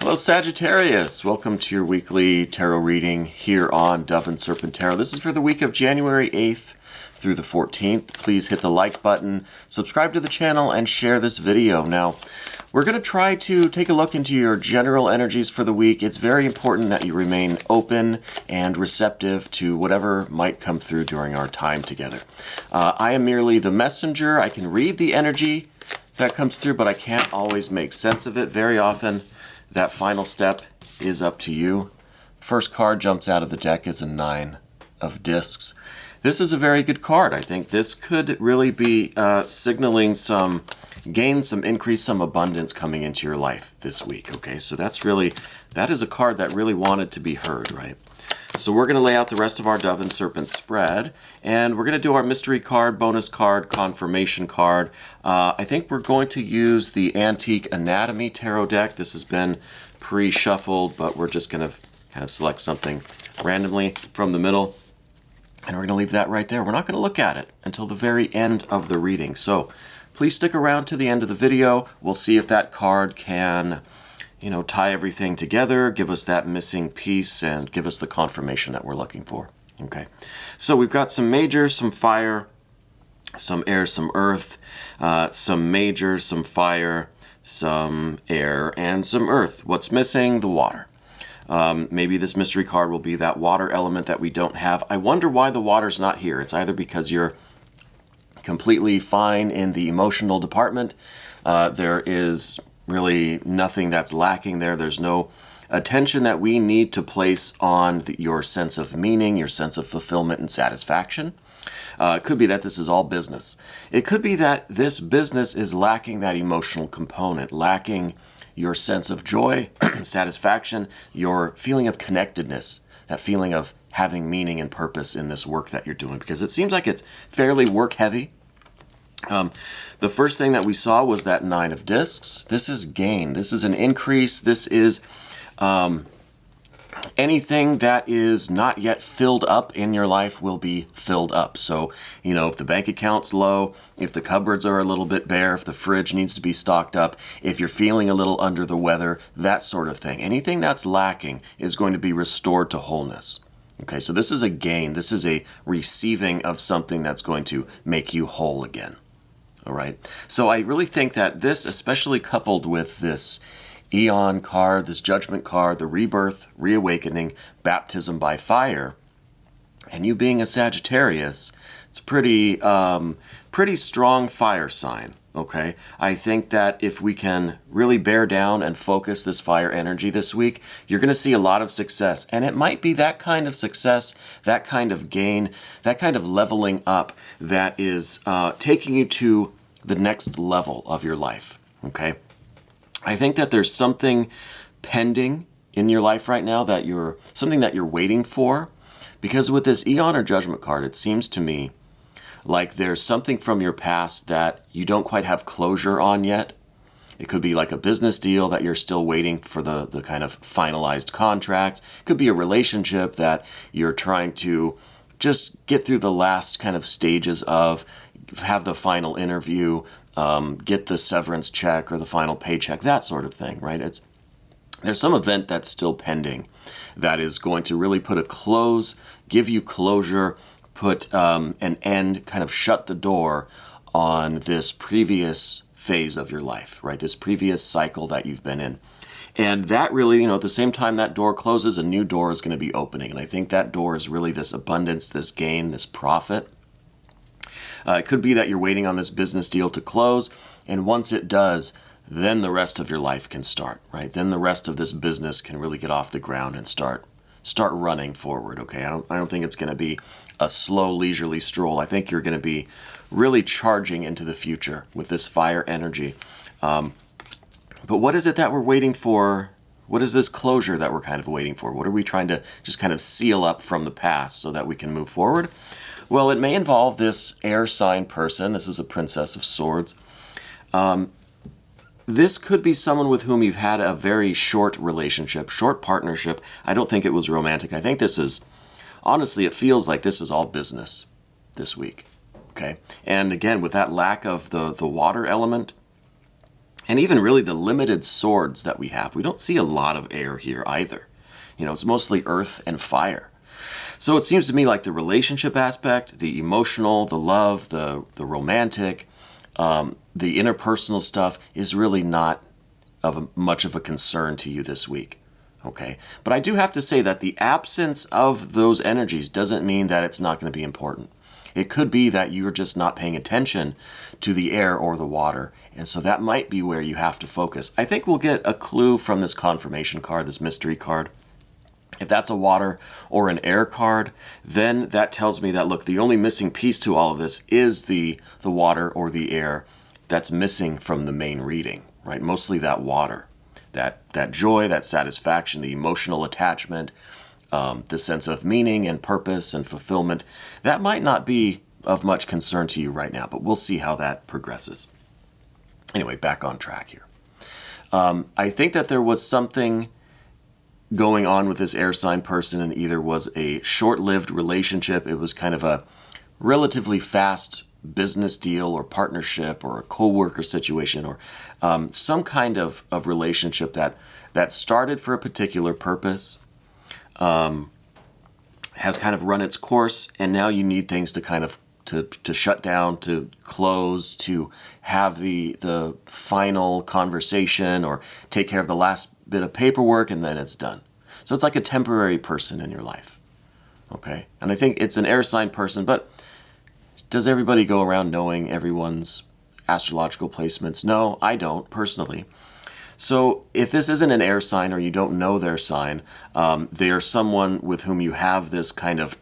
Hello Sagittarius, welcome to your weekly tarot reading here on Dove and Serpent Tarot. This is for the week of January 8th through the 14th. Please hit the like button, subscribe to the channel, and share this video. Now, we're going to try to take a look into your general energies for the week. It's very important that you remain open and receptive to whatever might come through during our time together. I am merely the messenger. I can read the energy that comes through, but I can't always make sense of it. Very often, that final step is up to you. First card jumps out of the deck is a 9 of discs. This is a very good card. I think this could really be signaling some gain, some increase, some abundance coming into your life this week. Okay, so that is a card that really wanted to be heard, right? So we're going to lay out the rest of our Dove and Serpent spread, and we're going to do our mystery card, bonus card, confirmation card. I think we're going to use the Antique Anatomy Tarot deck. This has been pre-shuffled, but we're just going to kind of select something randomly from the middle, and we're going to leave that right there. We're not going to look at it until the very end of the reading. So please stick around to the end of the video. We'll see if that card can tie everything together, give us that missing piece, and give us the confirmation that we're looking for. Okay, so we've got some majors, some fire, some air, some earth, some majors, some fire, some air, and some earth. What's missing? The water. Maybe this mystery card will be that water element that we don't have. I wonder why the water's not here. It's either because you're completely fine in the emotional department. There is really nothing that's lacking there. There's no attention that we need to place on your sense of meaning, your sense of fulfillment and satisfaction. It could be that this is all business. It could be that this business is lacking that emotional component, lacking your sense of joy, satisfaction, your feeling of connectedness, that feeling of having meaning and purpose in this work that you're doing, because it seems like it's fairly work heavy. The first thing that we saw was that 9 of discs. This is gain. This is an increase. This is anything that is not yet filled up in your life will be filled up. So, if the bank account's low, if the cupboards are a little bit bare, if the fridge needs to be stocked up, if you're feeling a little under the weather, that sort of thing. Anything that's lacking is going to be restored to wholeness. Okay, so this is a gain. This is a receiving of something that's going to make you whole again. All right, so I really think that this, especially coupled with this Eon card, this Judgment card, the rebirth, reawakening, baptism by fire, and you being a Sagittarius, it's a pretty strong fire sign. Okay, I think that if we can really bear down and focus this fire energy this week, you're going to see a lot of success. And it might be that kind of success, that kind of gain, that kind of leveling up that is taking you to the next level of your life. Okay, I think that there's something pending in your life right now that you're waiting for, because with this Eon or Judgment card, it seems to me like there's something from your past that you don't quite have closure on yet. It could be like a business deal that you're still waiting for the kind of finalized contracts. It could be a relationship that you're trying to just get through the last kind of stages of, have the final interview, get the severance check or the final paycheck, that sort of thing, right? There's some event that's still pending that is going to really put a close, give you closure, put an end, kind of shut the door on this previous phase of your life, right? This previous cycle that you've been in. And that really, at the same time that door closes, a new door is going to be opening. And I think that door is really this abundance, this gain, this profit. It could be that you're waiting on this business deal to close, and once it does, then the rest of your life can start, right? Then the rest of this business can really get off the ground and start running forward, okay? I don't think it's going to be a slow, leisurely stroll. I think you're going to be really charging into the future with this fire energy. But what is it that we're waiting for? What is this closure that we're kind of waiting for? What are we trying to just kind of seal up from the past so that we can move forward? Well, it may involve this air sign person. This is a Princess of Swords. This could be someone with whom you've had a very short relationship, short partnership. I don't think it was romantic. I think this is, honestly, it feels like this is all business this week. Okay? And again, with that lack of the water element, And even really the limited swords that we have, we don't see a lot of air here either. It's mostly earth and fire. So it seems to me like the relationship aspect, the emotional, the love, the romantic, the interpersonal stuff is really not much of a concern to you this week. Okay, but I do have to say that the absence of those energies doesn't mean that it's not going to be important. It could be that you're just not paying attention to the air or the water, and so that might be where you have to focus. I think we'll get a clue from this confirmation card, this mystery card. If that's a water or an air card, then that tells me that, look, the only missing piece to all of this is the water or the air that's missing from the main reading, right? Mostly that water. That joy, that satisfaction, the emotional attachment, the sense of meaning and purpose and fulfillment, that might not be of much concern to you right now, but we'll see how that progresses. Anyway, back on track here. I think that there was something going on with this air sign person, and either was a short-lived relationship, it was kind of a relatively fast business deal or partnership or a co-worker situation, or some kind of relationship that started for a particular purpose, has kind of run its course, and now you need things to kind of to shut down, to close, to have the final conversation or take care of the last bit of paperwork, and then it's done. So it's like a temporary person in your life. Okay? And I think it's an air sign person, but does everybody go around knowing everyone's astrological placements? No, I don't, personally. So if this isn't an air sign or you don't know their sign, they are someone with whom you have this kind of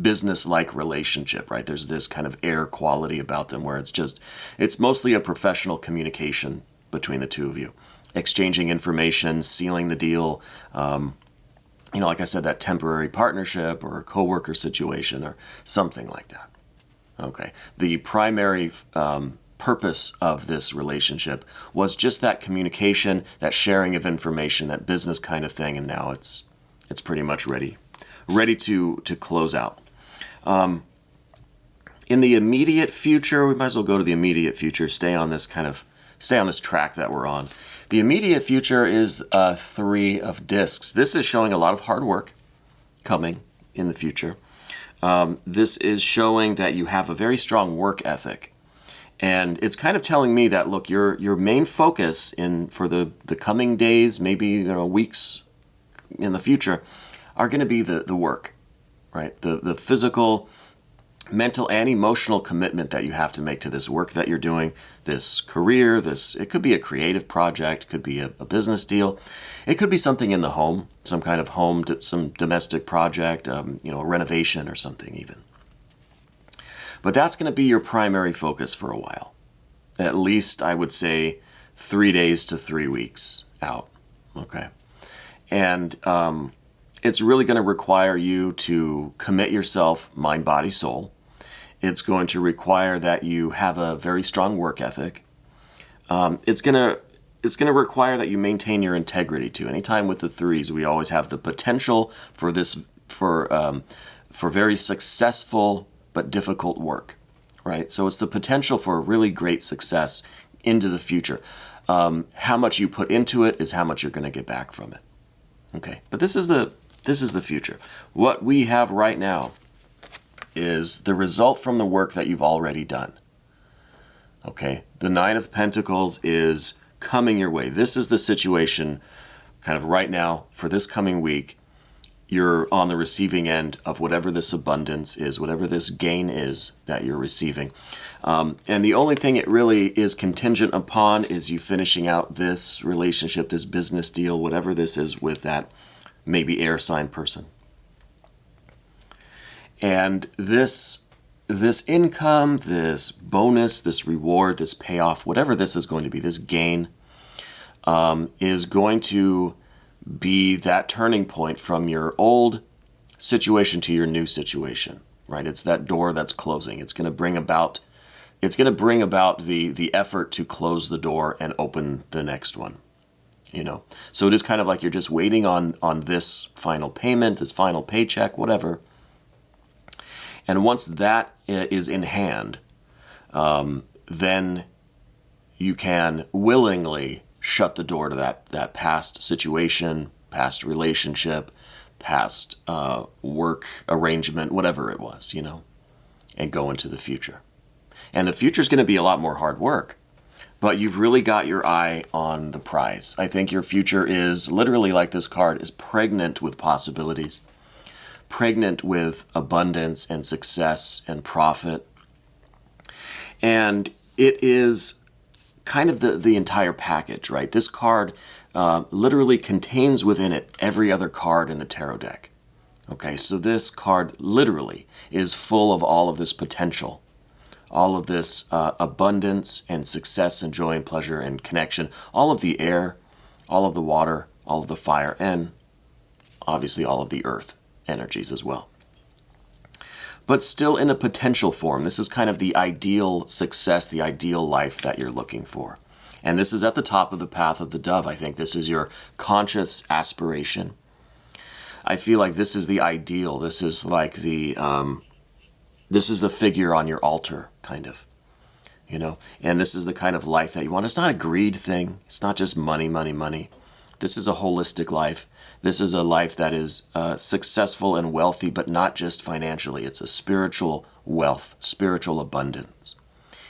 business-like relationship, right? There's this kind of air quality about them where it's mostly a professional communication between the two of you. Exchanging information, sealing the deal, like I said, that temporary partnership or a co-worker situation or something like that. Okay. The primary purpose of this relationship was just that communication, that sharing of information, that business kind of thing, and now it's pretty much ready to close out. In the immediate future, we might as well go to the immediate future, stay on this track that we're on. The immediate future is 3 of discs. This is showing a lot of hard work coming in the future. This is showing that you have a very strong work ethic. And it's kind of telling me that, look, your main focus for the coming days, maybe weeks in the future, are going to be the work, right? The physical, mental, and emotional commitment that you have to make to this work that you're doing, this career, it could be a creative project, could be a business deal. It could be something in the home, some kind of some domestic project, a renovation or something even. But that's going to be your primary focus for a while. At least, I would say, 3 days to 3 weeks out, okay? And it's really going to require you to commit yourself mind, body, soul. It's going to require that you have a very strong work ethic. It's going to require that you maintain your integrity too. Anytime with the 3s, we always have the potential for very successful but difficult work, right? So it's the potential for really great success into the future. How much you put into it is how much you're going to get back from it. Okay, but this is the future. What we have right now is the result from the work that you've already done. Okay, the 9 of Pentacles is coming your way. This is the situation kind of right now for this coming week. You're on the receiving end of whatever this abundance is, whatever this gain is that you're receiving. And the only thing it really is contingent upon is you finishing out this relationship, this business deal, whatever this is with that maybe air sign person. And this income, this bonus, this reward, this payoff, whatever this is going to be, this gain, is going to be that turning point from your old situation to your new situation, right? It's that door that's closing. It's going to bring about the effort to close the door and open the next one. So it is kind of like you're just waiting on this final payment, this final paycheck, whatever. And once that is in hand, then you can willingly shut the door to that past situation, past relationship, past work arrangement, whatever it was, and go into the future. And the future is going to be a lot more hard work, but you've really got your eye on the prize. I think your future is literally, like this card, is pregnant with possibilities, pregnant with abundance and success and profit. And it is kind of the entire package, right? This card literally contains within it every other card in the tarot deck. Okay, so this card literally is full of all of this potential, all of this abundance and success and joy and pleasure and connection, all of the air, all of the water, all of the fire, and obviously all of the earth energies as well. But still in a potential form. This is kind of the ideal success, the ideal life that you're looking for. And this is at the top of the path of the dove. I think this is your conscious aspiration. I feel like this is the ideal. This is like this is the figure on your altar, kind of, and this is the kind of life that you want. It's not a greed thing. It's not just money, money, money. This is a holistic life. This is a life that is successful and wealthy, but not just financially. It's a spiritual wealth, spiritual abundance,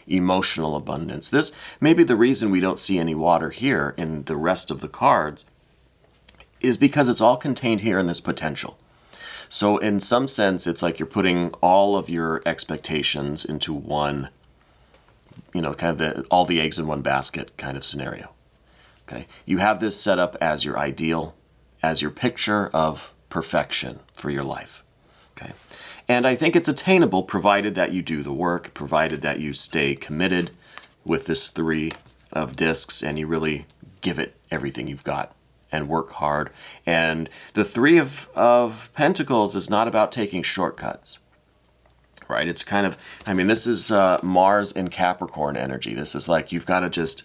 emotional abundance. This may be the reason we don't see any water here in the rest of the cards, is because it's all contained here in this potential. So in some sense, it's like you're putting all of your expectations into one, kind of all the eggs in one basket kind of scenario. Okay, you have this set up as your ideal, as your picture of perfection for your life. Okay, and I think it's attainable provided that you do the work, provided that you stay committed with this 3 of discs and you really give it everything you've got and work hard. And the 3 of Pentacles is not about taking shortcuts, right? It's kind of, this is Mars in Capricorn energy. This is like you've got to just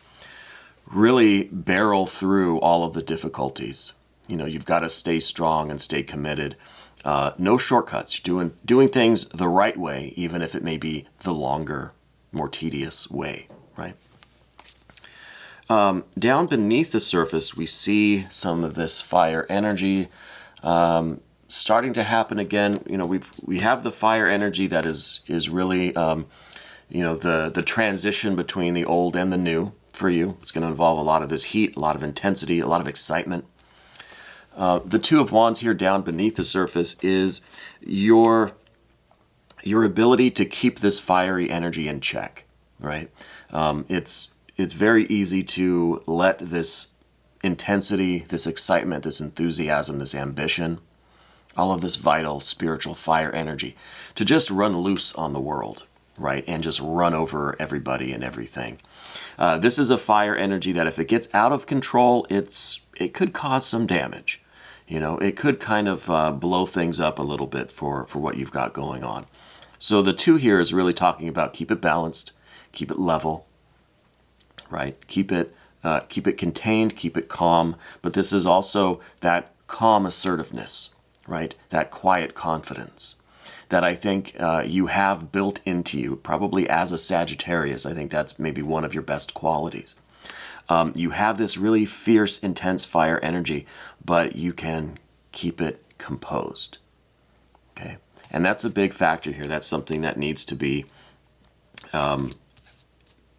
really barrel through all of the difficulties. You've got to stay strong and stay committed. No shortcuts. You're doing things the right way, even if it may be the longer, more tedious way, right? Down beneath the surface, we see some of this fire energy starting to happen again. We have the fire energy that is really, the transition between the old and the new for you. It's going to involve a lot of this heat, a lot of intensity, a lot of excitement. The 2 of Wands here down beneath the surface is your ability to keep this fiery energy in check, right? It's very easy to let this intensity, this excitement, this enthusiasm, this ambition, all of this vital spiritual fire energy to just run loose on the world, right? And just run over everybody and everything. This is a fire energy that if it gets out of control, it could cause some damage. It could kind of blow things up a little bit for what you've got going on. So the 2 here is really talking about keep it balanced, keep it level, right? Keep it contained, keep it calm. But this is also that calm assertiveness, right? That quiet confidence that I think you have built into you, probably as a Sagittarius. I think that's maybe one of your best qualities. You have this really fierce, intense fire energy, but you can keep it composed. Okay, and that's a big factor here. That's something that needs to be at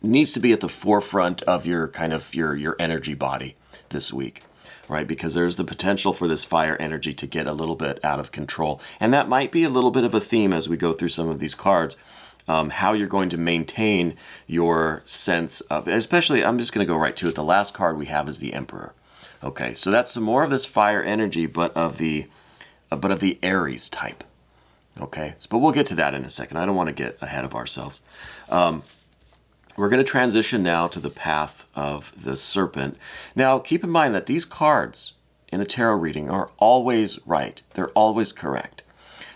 the forefront of your kind of your energy body this week, right? Because there's the potential for this fire energy to get a little bit out of control, and that might be a little bit of a theme as we go through some of these cards. How you're going to maintain your sense of, especially, I'm just going to go right to it. The last card we have is the Emperor. Okay, so that's some more of this fire energy, but of the Aries type. Okay, but we'll get to that in a second. I don't want to get ahead of ourselves. We're going to transition now to the path of the Serpent. Now, keep in mind that these cards in a tarot reading are always right. They're always correct.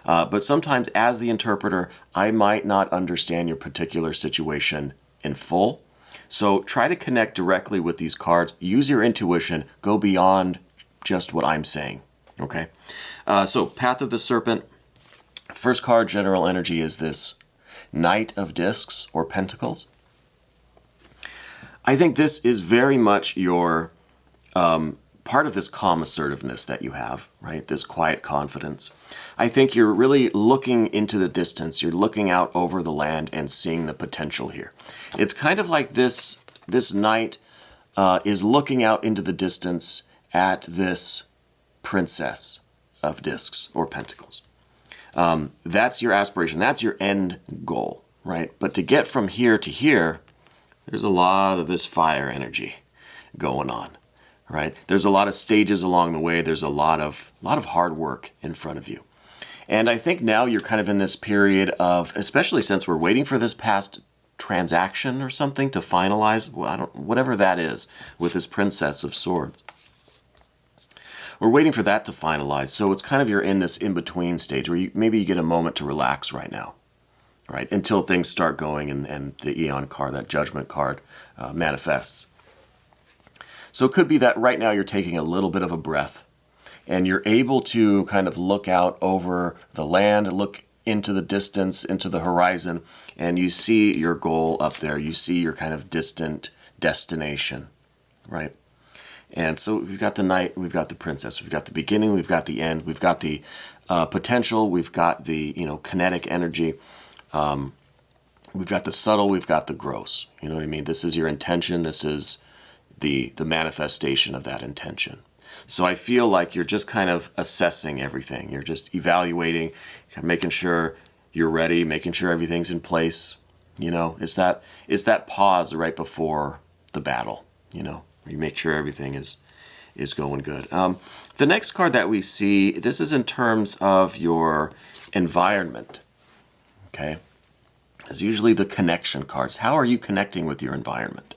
But sometimes as the interpreter, I might not understand your particular situation in full. So try to connect directly with these cards. Use your intuition. Go beyond just what I'm saying. Okay? So Path of the Serpent. First card, general energy, is this Knight of Discs or Pentacles. I think this is very much your part of this calm assertiveness that you have, right? This quiet confidence. I think you're really looking into the distance. You're looking out over the land and seeing the potential here. It's kind of like this knight is looking out into the distance at this princess of discs or pentacles. That's your aspiration. That's your end goal, right? But to get from here to here, there's a lot of this fire energy going on, right? There's a lot of stages along the way. There's a lot of hard work in front of you. And I think now you're kind of in this period of, especially since we're waiting for this past transaction or something to finalize, whatever that is, with this Princess of Swords. We're waiting for that to finalize. So it's kind of you're in this in-between stage where maybe you get a moment to relax right now, right? Until things start going and the Aeon card, that Judgment card, manifests. So it could be that right now you're taking a little bit of a breath and you're able to kind of look out over the land, look into the distance, into the horizon, and you see your goal up there. You see your kind of distant destination, right? And so we've got the knight, we've got the princess, we've got the beginning, we've got the end, we've got the potential, we've got the kinetic energy, we've got the subtle, we've got the gross. You know what I mean? This is your intention. This is the manifestation of that intention. So I feel like you're just kind of assessing everything. You're just evaluating, making sure you're ready, making sure everything's in place. It's that pause right before the battle. You make sure everything is going good. The next card that we see, this is in terms of your environment. Okay, it's usually the connection cards. How are you connecting with your environment?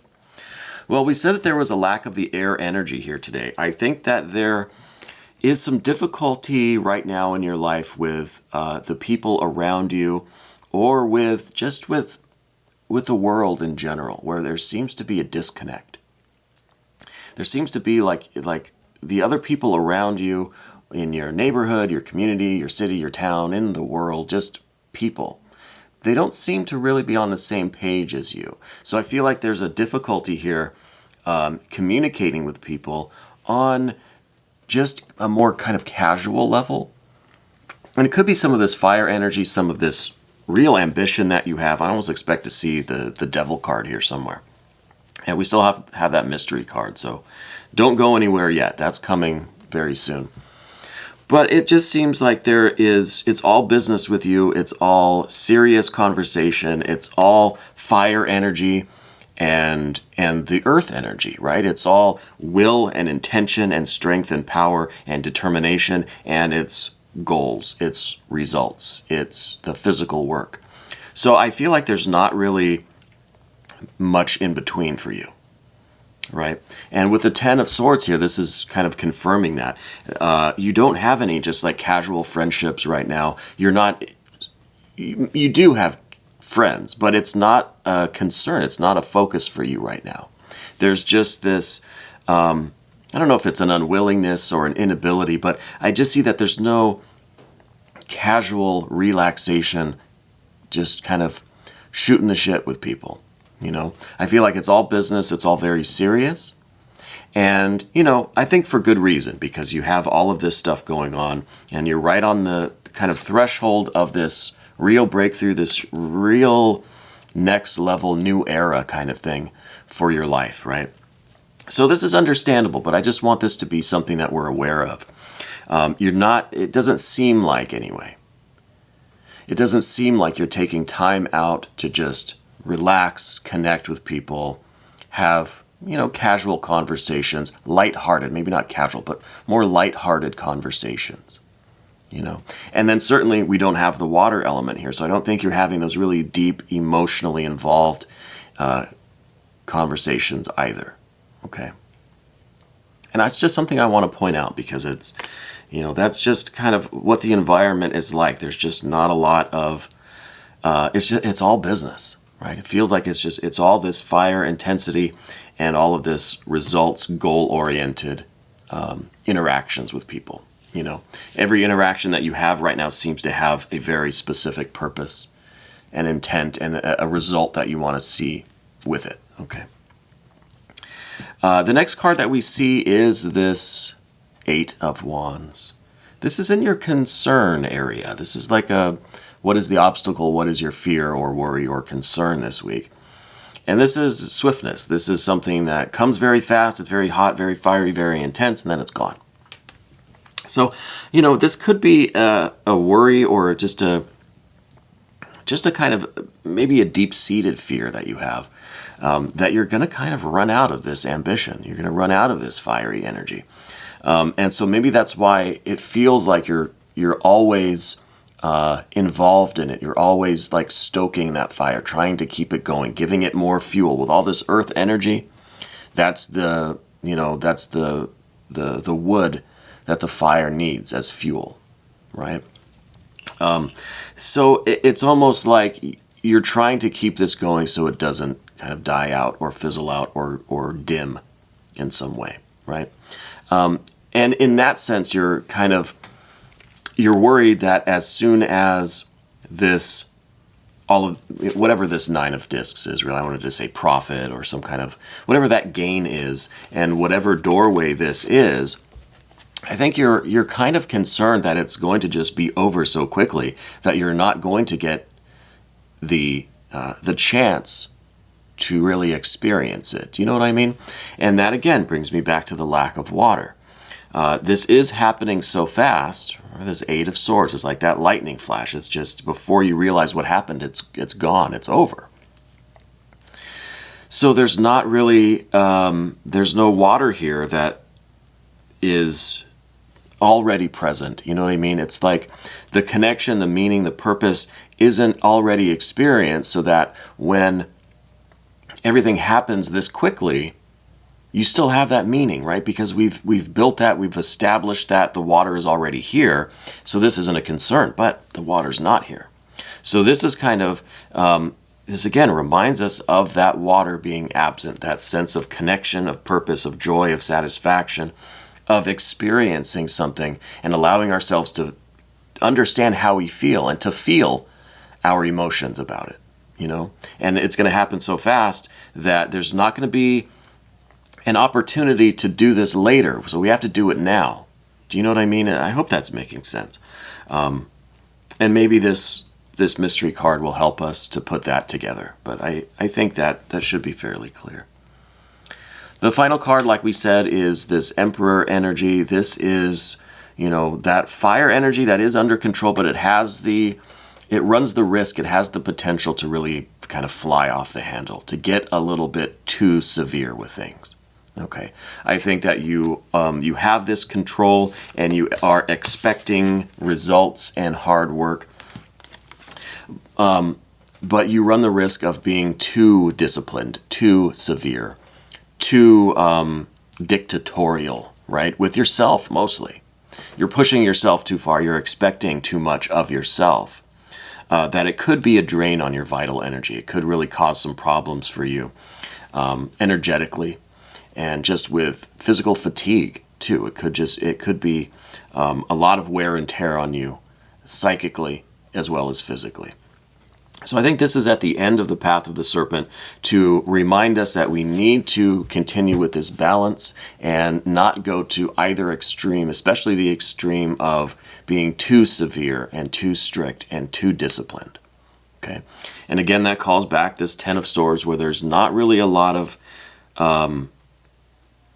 Well, we said that there was a lack of the air energy here today. I think that there is some difficulty right now in your life with the people around you, or with the world in general, where there seems to be a disconnect. There seems to be like the other people around you in your neighborhood, your community, your city, your town, in the world, just people. They don't seem to really be on the same page as you. So I feel like there's a difficulty here communicating with people on just a more kind of casual level. And it could be some of this fire energy, some of this real ambition that you have. I almost expect to see the devil card here somewhere. And we still have that mystery card, so don't go anywhere yet. That's coming very soon. But it just seems like it's all business with you. It's all serious conversation. It's all fire energy and the earth energy, right? It's all will and intention and strength and power and determination, and it's goals, it's results, it's the physical work. So I feel like there's not really much in between for you, right? And with the Ten of Swords here, this is kind of confirming that. You don't have any just like casual friendships right now. You do have friends, but it's not a concern. It's not a focus for you right now. There's just this, I don't know if it's an unwillingness or an inability, but I just see that there's no casual relaxation, just kind of shooting the shit with people. I feel like it's all business. It's all very serious. And, I think for good reason, because you have all of this stuff going on and you're right on the kind of threshold of this real breakthrough, this real next level, new era kind of thing for your life, right? So this is understandable, but I just want this to be something that we're aware of. It doesn't seem like anyway. It doesn't seem like you're taking time out to just relax, connect with people, have, casual conversations, lighthearted, maybe not casual, but more lighthearted conversations, And then certainly we don't have the water element here, so I don't think you're having those really deep, emotionally involved conversations either, okay? And that's just something I want to point out because it's, that's just kind of what the environment is like. There's just not a lot of, it's all business. Right? It feels like it's all this fire intensity and all of this results, goal-oriented interactions with people. Every interaction that you have right now seems to have a very specific purpose and intent and a result that you want to see with it. Okay. The next card that we see is this Eight of Wands. This is in your concern area. This is like what is the obstacle? What is your fear or worry or concern this week? And this is swiftness. This is something that comes very fast. It's very hot, very fiery, very intense, and then it's gone. So, this could be a worry or just a kind of maybe a deep-seated fear that you have, that you're going to kind of run out of this ambition. You're going to run out of this fiery energy. And so maybe that's why it feels like you're always involved in it. You're always like stoking that fire, trying to keep it going, giving it more fuel. With all this earth energy, that's the wood that the fire needs as fuel, right? So it's almost like you're trying to keep this going so it doesn't kind of die out or fizzle out or dim in some way, right? And in that sense, you're worried that as soon as this, whatever this Nine of Discs is, really, I wanted to say profit or some kind of, whatever that gain is, and whatever doorway this is, I think you're kind of concerned that it's going to just be over so quickly that you're not going to get the chance to really experience it. Do you know what I mean? And that again brings me back to the lack of water. This is happening so fast. This Eight of Swords is like that lightning flash. It's just before you realize what happened, it's gone. It's over. So there's not really there's no water here that is already present. You know what I mean? It's like the connection, the meaning, the purpose isn't already experienced, so that when everything happens this quickly, you still have that meaning, right? Because we've built that, we've established that the water is already here, so this isn't a concern, but the water's not here. So this is kind of, this again reminds us of that water being absent, that sense of connection, of purpose, of joy, of satisfaction, of experiencing something and allowing ourselves to understand how we feel and to feel our emotions about it, And it's going to happen so fast that there's not going to be an opportunity to do this later. So we have to do it now. Do you know what I mean? I hope that's making sense. And maybe this mystery card will help us to put that together. But I think that should be fairly clear. The final card, like we said, is this Emperor energy. This is, that fire energy that is under control, but it runs the risk, it has the potential to really kind of fly off the handle, to get a little bit too severe with things. Okay, I think that you have this control and you are expecting results and hard work, but you run the risk of being too disciplined, too severe, too dictatorial, right? With yourself mostly. You're pushing yourself too far. You're expecting too much of yourself. That it could be a drain on your vital energy. It could really cause some problems for you energetically, and just with physical fatigue too. It could be a lot of wear and tear on you psychically as well as physically. So I think this is at the end of the path of the serpent to remind us that we need to continue with this balance and not go to either extreme, especially the extreme of being too severe and too strict and too disciplined. Okay, and again, that calls back this Ten of Swords, where there's not really a lot of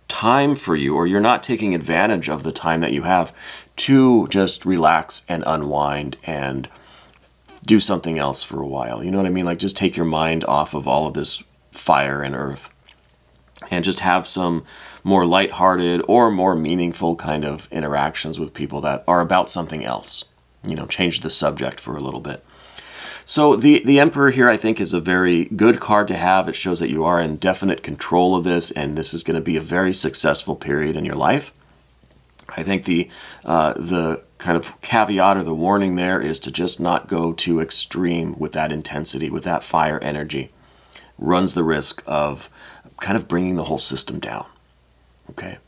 time for you, or you're not taking advantage of the time that you have to just relax and unwind and do something else for a while. You know what I mean? Like, just take your mind off of all of this fire and earth and just have some more lighthearted or more meaningful kind of interactions with people that are about something else. Change the subject for a little bit. So the Emperor here, I think, is a very good card to have. It shows that you are in definite control of this, and this is going to be a very successful period in your life. I think the kind of caveat or the warning there is to just not go too extreme with that intensity, with that fire energy. Runs the risk of kind of bringing the whole system down. Okay?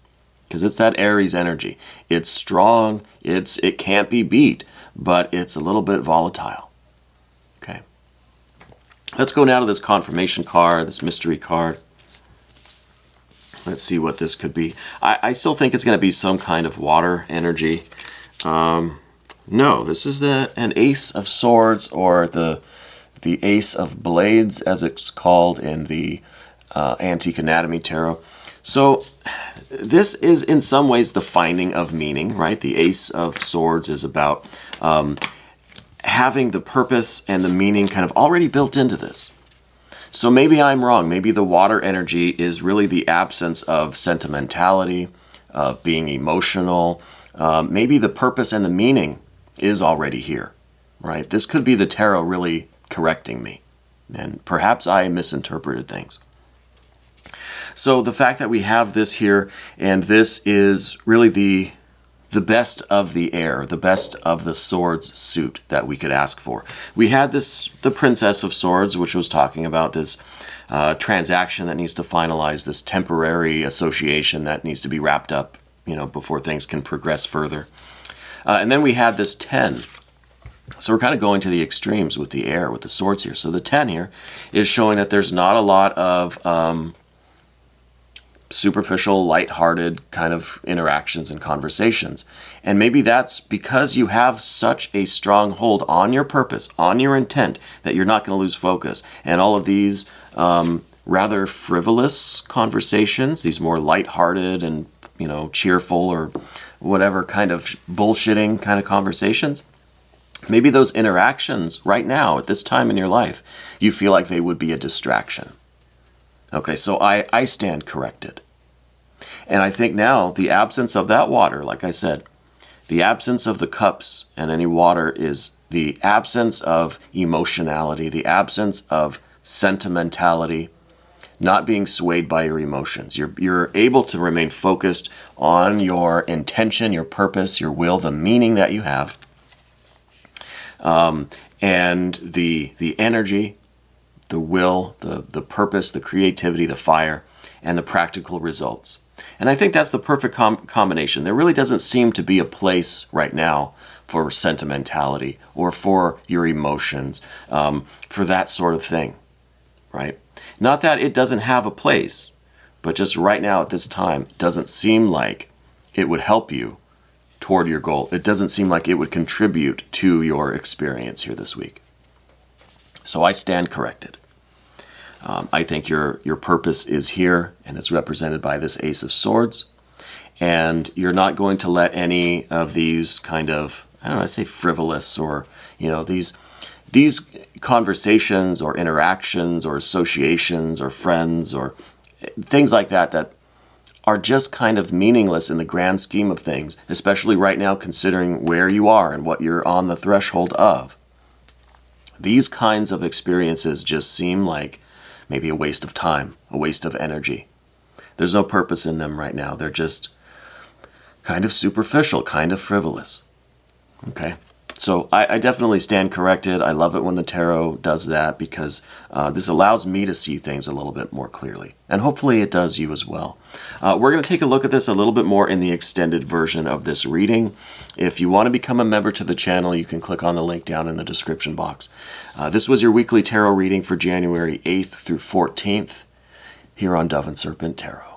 Because it's that Aries energy. It's strong, it can't be beat, but it's a little bit volatile. Okay? Let's go now to this confirmation card, this mystery card. Let's see what this could be. I still think it's going to be some kind of water energy. No, this is an Ace of Swords, or the Ace of Blades, as it's called in the Antique Anatomy Tarot. So this is in some ways the finding of meaning, right? The Ace of Swords is about having the purpose and the meaning kind of already built into this. So maybe I'm wrong. Maybe the water energy is really the absence of sentimentality, of being emotional. Maybe the purpose and the meaning is already here, right? This could be the tarot really correcting me, and perhaps I misinterpreted things. So the fact that we have this here, and this is really the best of the air, the best of the swords suit that we could ask for. We had the Princess of Swords, which was talking about this transaction that needs to finalize, this temporary association that needs to be wrapped up, before things can progress further. And then we had this 10. So we're kind of going to the extremes with the air, with the swords here. So the 10 here is showing that there's not a lot of superficial, lighthearted kind of interactions and conversations. And maybe that's because you have such a strong hold on your purpose, on your intent, that you're not going to lose focus. And all of these rather frivolous conversations, these more lighthearted and, cheerful or whatever kind of bullshitting kind of conversations, maybe those interactions right now at this time in your life, you feel like they would be a distraction. Okay, so I stand corrected. And I think now the absence of that water, like I said, the absence of the cups and any water is the absence of emotionality, the absence of sentimentality, not being swayed by your emotions. You're able to remain focused on your intention, your purpose, your will, the meaning that you have, and the energy, the will, the purpose, the creativity, the fire, and the practical results. And I think that's the perfect combination. There really doesn't seem to be a place right now for sentimentality or for your emotions, for that sort of thing, right? Not that it doesn't have a place, but just right now at this time, it doesn't seem like it would help you toward your goal. It doesn't seem like it would contribute to your experience here this week. So I stand corrected. I think your purpose is here, and it's represented by this Ace of Swords. And you're not going to let any of these kind of, I say frivolous, or, these conversations or interactions or associations or friends or things like that are just kind of meaningless in the grand scheme of things, especially right now considering where you are and what you're on the threshold of. These kinds of experiences just seem like maybe a waste of time, a waste of energy. There's no purpose in them right now. They're just kind of superficial, kind of frivolous. Okay? So I definitely stand corrected. I love it when the tarot does that, because this allows me to see things a little bit more clearly. And hopefully it does you as well. We're going to take a look at this a little bit more in the extended version of this reading. If you want to become a member to the channel, you can click on the link down in the description box. This was your weekly tarot reading for January 8th through 14th here on Dove and Serpent Tarot.